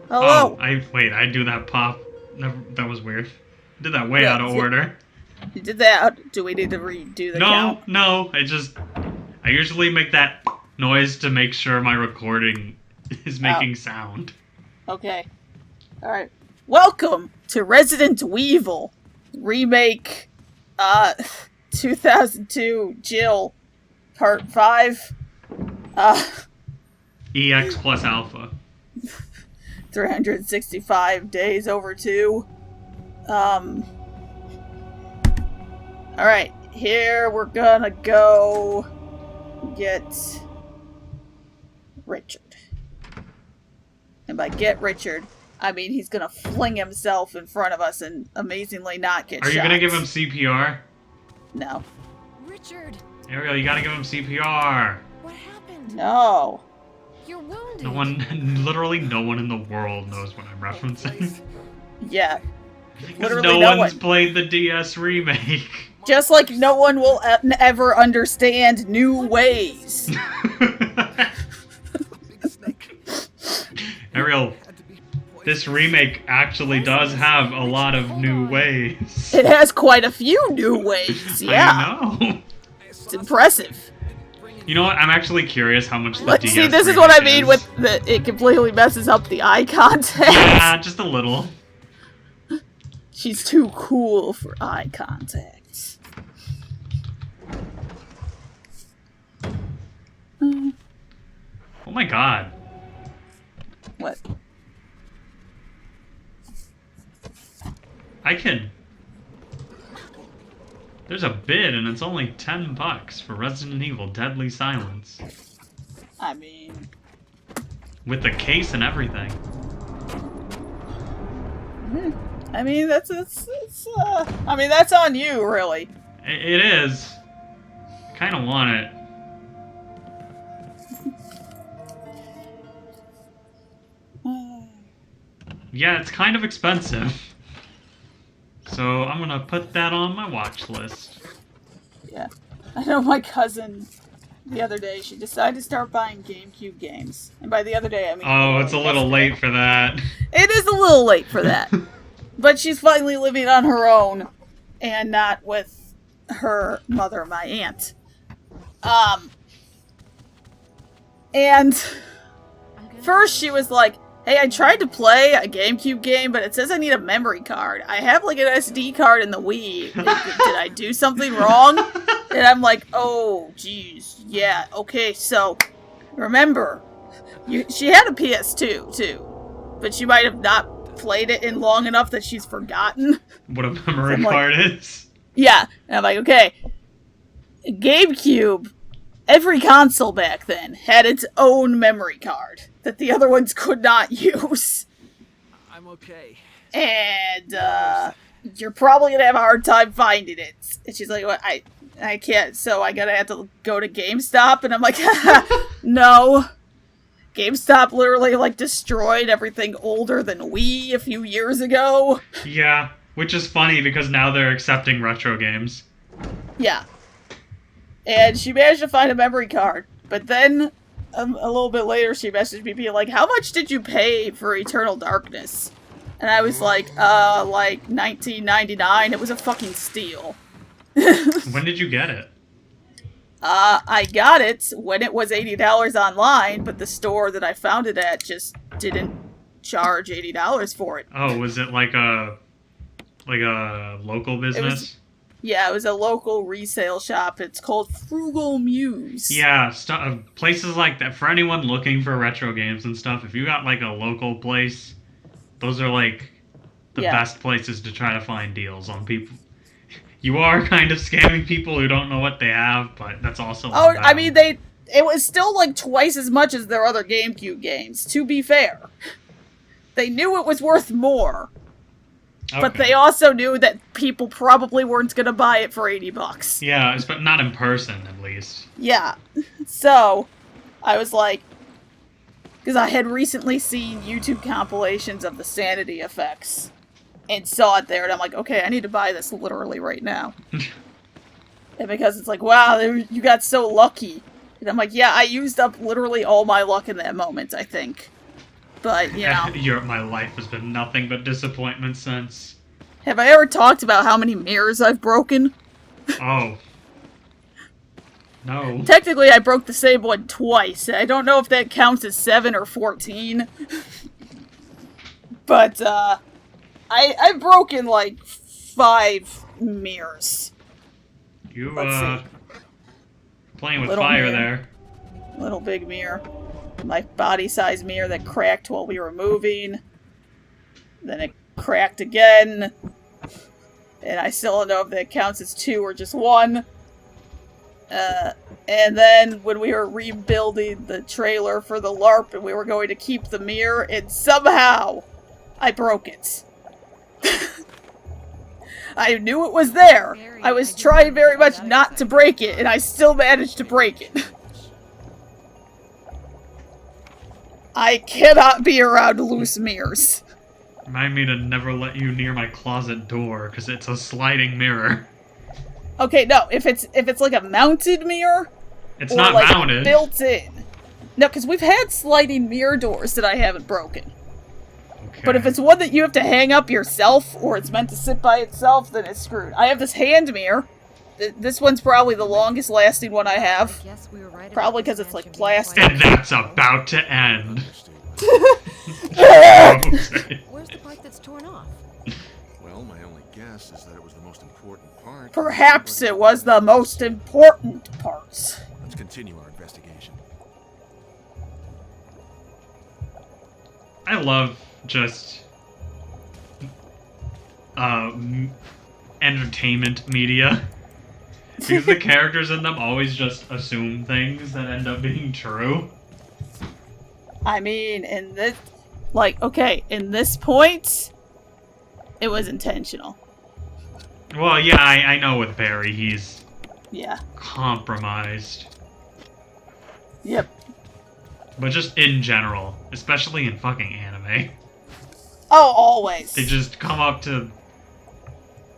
Hello. Oh, I do that pop. Never, that was weird. Did that way out of order. You did that. Do we need to redo the count? No. I usually make that noise to make sure my recording is making sound. Okay. Alright. Welcome to Resident Wii-vil Remake, 2002 Jill, Part 5. EX plus alpha. 365 days over 2. Alright, here we're gonna go get Richard. And by get Richard, I mean he's gonna fling himself in front of us and amazingly not get shot. Are you gonna give him CPR? No. Richard! Ariel, you gotta give him CPR. What happened? No. You're wounded. Literally no one in the world knows what I'm referencing. Yeah. Because no one's played the DS remake. Just like no one will ever understand new ways. Ariel, this remake actually does have a lot of new ways. It has quite a few new ways, yeah. I know. It's impressive. You know what? I'm actually curious how much the DS see, this is what I mean with it completely messes up the eye contact. Yeah, just a little. She's too cool for eye contact. Oh my god. What? There's a bid and it's only $10 for Resident Evil Deadly Silence. I mean... With the case and everything. I mean, that's on you, really. It is. Kinda want it. Yeah, it's kind of expensive. So I'm gonna put that on my watch list. Yeah. I know my cousin, the other day, she decided to start buying GameCube games. And by the other day, I mean... Oh, it's a little late for that. It is a little late for that. But she's finally living on her own. And not with her mother, my aunt. And... First she was like, hey, I tried to play a GameCube game, but it says I need a memory card. I have like an SD card in the Wii. Did I do something wrong? And I'm like, oh, geez, yeah, okay, so, remember, she had a PS2, too, but she might have not played it in long enough that she's forgotten. What a memory card is. Yeah, and I'm like, okay, GameCube, every console back then had its own memory card that the other ones could not use. I'm okay. And, you're probably gonna have a hard time finding it. And she's like, well, I can't, so I gotta have to go to GameStop, and I'm like, no. GameStop literally, like, destroyed everything older than Wii a few years ago. Yeah, which is funny because now they're accepting retro games. Yeah. And she managed to find a memory card, but then, a little bit later, she messaged me being like, how much did you pay for Eternal Darkness? And I was like $19.99. It was a fucking steal. When did you get it? I got it when it was $80 online, but the store that I found it at just didn't charge $80 for it. Oh, was it like a local business? It was a local resale shop. It's called Frugal Muse. Yeah, places like that. For anyone looking for retro games and stuff, if you got like a local place, those are like the best places to try to find deals on people. You are kind of scamming people who don't know what they have, but that's also... Oh, I mean, it was still like twice as much as their other GameCube games, to be fair. They knew it was worth more. Okay. But they also knew that people probably weren't going to buy it for $80. Yeah, but not in person, at least. Yeah. So, I was like... Because I had recently seen YouTube compilations of the Sanity effects. And saw it there, and I'm like, okay, I need to buy this literally right now. And because it's like, wow, you got so lucky. And I'm like, yeah, I used up literally all my luck in that moment, I think. But, you know. My life has been nothing but disappointment since. Have I ever talked about how many mirrors I've broken? Oh. No. Technically, I broke the same one twice. I don't know if that counts as 7 or 14. But, I've broken, like, 5 mirrors. You, Let's see. Playing with Little fire mirror. there. Little big mirror. My body-size mirror that cracked while we were moving. Then it cracked again. And I still don't know if that counts as 2 or just 1. And then when we were rebuilding the trailer for the LARP and we were going to keep the mirror, and somehow I broke it. I knew it was there. I was trying very much not to break it, and I still managed to break it. I cannot be around loose mirrors. Remind me to never let you near my closet door, because it's a sliding mirror. Okay, no, if it's like a mounted mirror, it's or not like mounted. Built in. No, because we've had sliding mirror doors that I haven't broken. Okay. But if it's one that you have to hang up yourself, or it's meant to sit by itself, then it's screwed. I have this hand mirror. This one's probably the longest lasting one I have. Probably because it's like plastic. And that's about to end. Where's the part that's torn off? Well, my only guess is that it was the most important part. Perhaps it was the most important part. Let's continue our investigation. I love just entertainment media. Because the characters in them always just assume things that end up being true. I mean, in this... Like, okay, in this point, it was intentional. Well, yeah, I know with Barry, he's... Yeah. Compromised. Yep. But just in general, especially in fucking anime. Oh, always. They just come up to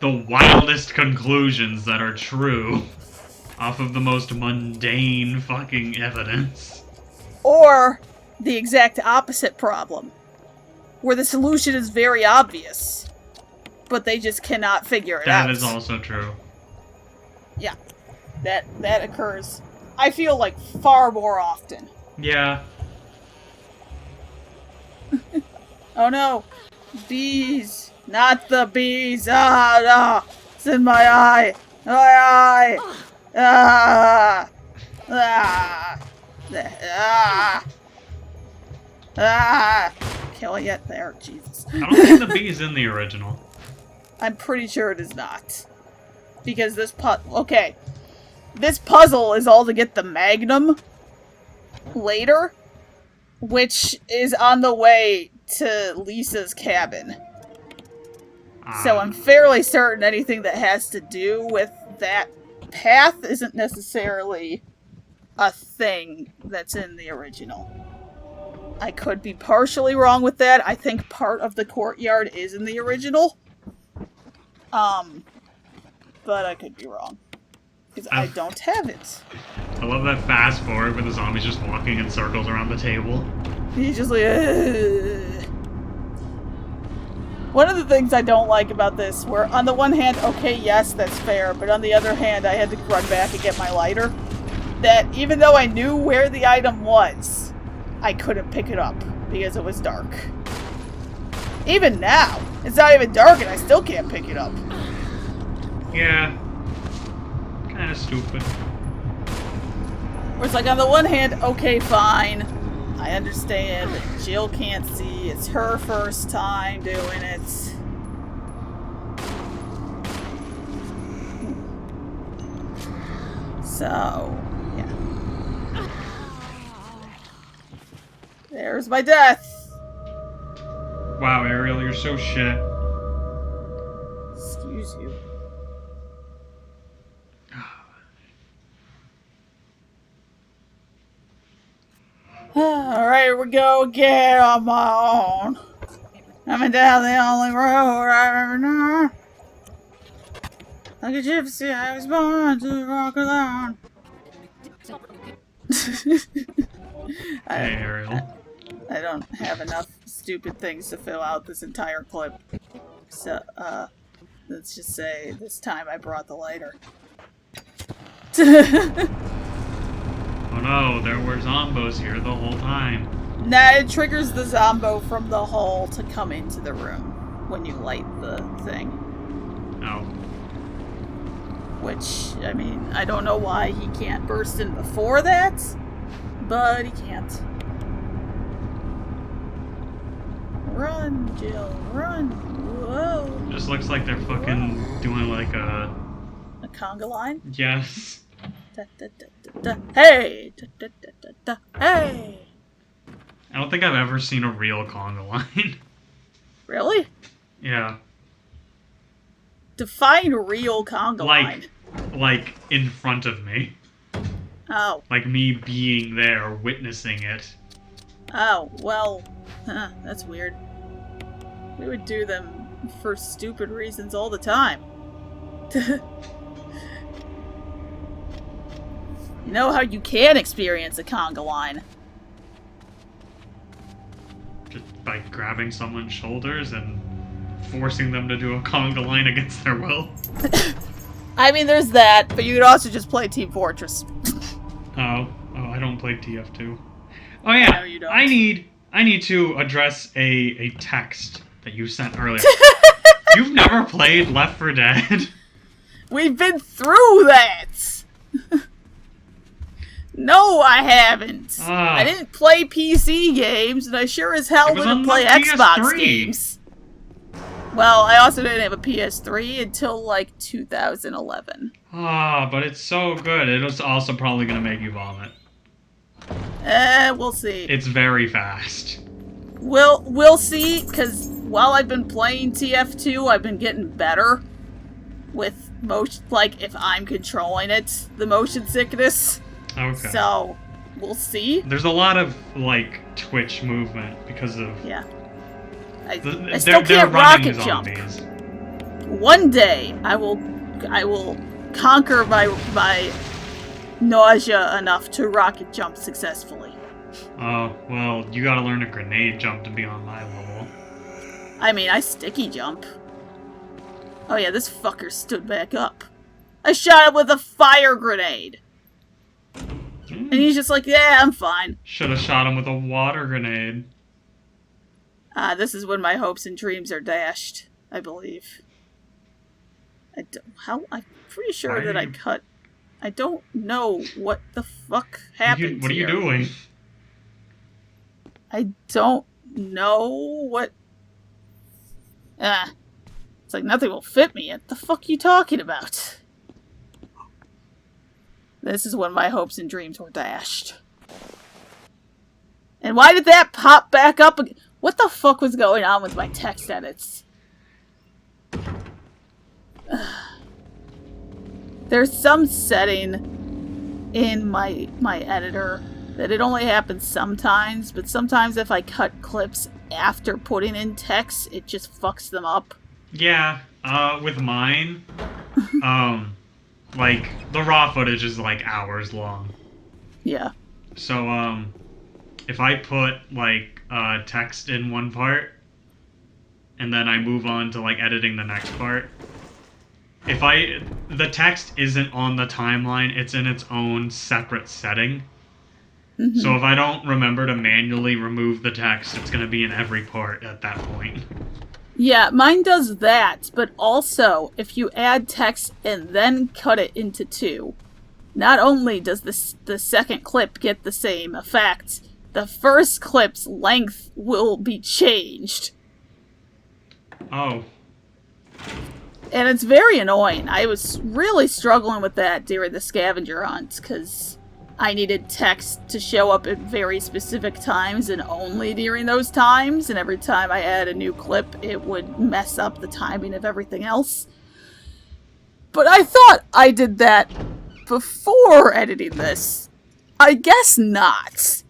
the wildest conclusions that are true off of the most mundane fucking evidence. Or the exact opposite problem, where the solution is very obvious, but they just cannot figure it out. That is also true. Yeah. That occurs, I feel like, far more often. Yeah. Oh no. Bees. Not the bees. Ah, no. It's in my eye. My eye. Ah. Ah. Ah. Ah. Killing it there. Jesus. I don't think the bee is in the original. I'm pretty sure it is not. Because this okay. This puzzle is all to get the Magnum later, which is on the way to Lisa's cabin. So I'm fairly certain anything that has to do with that path isn't necessarily a thing that's in the original. I could be partially wrong with that. I think part of the courtyard is in the original. But I could be wrong. Because I don't have it. I love that fast forward where the zombie's just walking in circles around the table. He's just like, ugh. One of the things I don't like about this, where on the one hand, okay, yes, that's fair, but on the other hand, I had to run back and get my lighter, that even though I knew where the item was, I couldn't pick it up because it was dark. Even now, it's not even dark and I still can't pick it up. Yeah. Kind of stupid. Where it's like, on the one hand, okay, fine. I understand that Jill can't see. It's her first time doing it. So, yeah. There's my death. Wow, Ariel, you're so shit. Excuse you. Alright, here we go again on my own. Coming down the only road I ever know. Like a gypsy, I was born to walk alone. Hey, Ariel. I don't have enough stupid things to fill out this entire clip. So, let's just say this time I brought the lighter. Oh no, there were zombos here the whole time. Nah, it triggers the zombo from the hall to come into the room when you light the thing. Oh. Which, I mean, I don't know why he can't burst in before that, but he can't. Run, Jill, run! Whoa! Just looks like they're fucking doing like a conga line? Yes. Da, da, da, da, da. Hey! Da, da, da, da, da. Hey! I don't think I've ever seen a real conga line. Really? Yeah. Define real conga line. Like in front of me. Oh. Like me being there, witnessing it. Oh, well, that's weird. We would do them for stupid reasons all the time. You know how you can experience a conga line? Just by grabbing someone's shoulders and forcing them to do a conga line against their will. I mean, there's that, but you could also just play Team Fortress. Oh, I don't play TF2. Oh yeah, No, you don't. I need to address a text that you sent earlier. You've never played Left 4 Dead? We've been through that! No, I haven't. I didn't play PC games, and I sure as hell didn't play Xbox PS3. games. Well, I also didn't have a PS3 until, like, 2011. But it's so good. It's also probably gonna make you vomit. We'll see. It's very fast. We'll see, because while I've been playing TF2, I've been getting better with motion, like, if I'm controlling it, the motion sickness. Okay. So, we'll see. There's a lot of, like, twitch movement because of... Yeah. I They're still can't running rocket jump. zombies. One day, I will conquer my nausea enough to rocket jump successfully. Oh, well, you gotta learn a grenade jump to be on my level. I mean, I sticky jump. Oh yeah, this fucker stood back up. I shot him with a fire grenade. And he's just like, yeah, I'm fine. Should've shot him with a water grenade. This is when my hopes and dreams are dashed, I believe. I'm pretty sure that I cut... I don't know what the fuck happened What are you here. doing? I don't know what... It's like nothing will fit me. What the fuck are you talking about? This is when my hopes and dreams were dashed. And why did that pop back up again? What the fuck was going on with my text edits? There's some setting in my editor that it only happens sometimes, but sometimes if I cut clips after putting in text, it just fucks them up. Yeah, with mine, like, the raw footage is, like, hours long. Yeah. So, if I put, like, text in one part, and then I move on to, like, editing the next part, the text isn't on the timeline, it's in its own separate setting. Mm-hmm. So if I don't remember to manually remove the text, it's gonna be in every part at that point. Yeah, mine does that, but also, if you add text and then cut it into two, not only does the second clip get the same effect, the first clip's length will be changed. Oh. And it's very annoying. I was really struggling with that during the scavenger hunt, because I needed text to show up at very specific times and only during those times, and every time I add a new clip, it would mess up the timing of everything else. But I thought I did that before editing this. I guess not. It's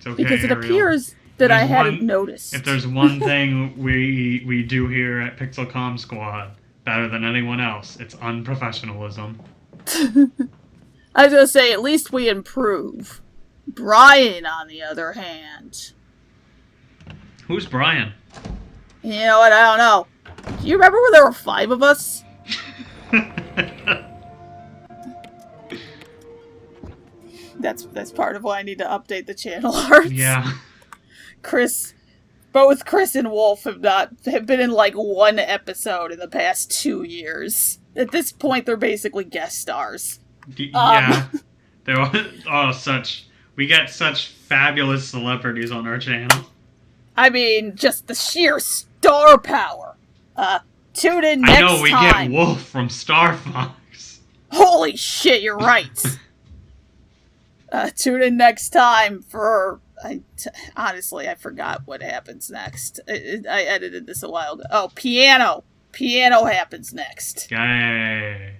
okay, because it Ariel. appears that I hadn't noticed. If there's one thing we do here at Pixel Comm Squad better than anyone else, it's unprofessionalism. I was gonna say, at least we improve. Brian, on the other hand. Who's Brian? You know what? I don't know. Do you remember when there were 5 of us? That's part of why I need to update the channel art. Yeah. Both Chris and Wolf have been in like 1 episode in the past 2 years. At this point, they're basically guest stars. Yeah. We get such fabulous celebrities on our channel. I mean, just the sheer star power. Tune in next time. I know, we get Wolf from Star Fox. Holy shit, you're right. Tune in next time for... honestly, I forgot what happens next. I edited this a while ago. Oh, piano. Piano happens next. Yay.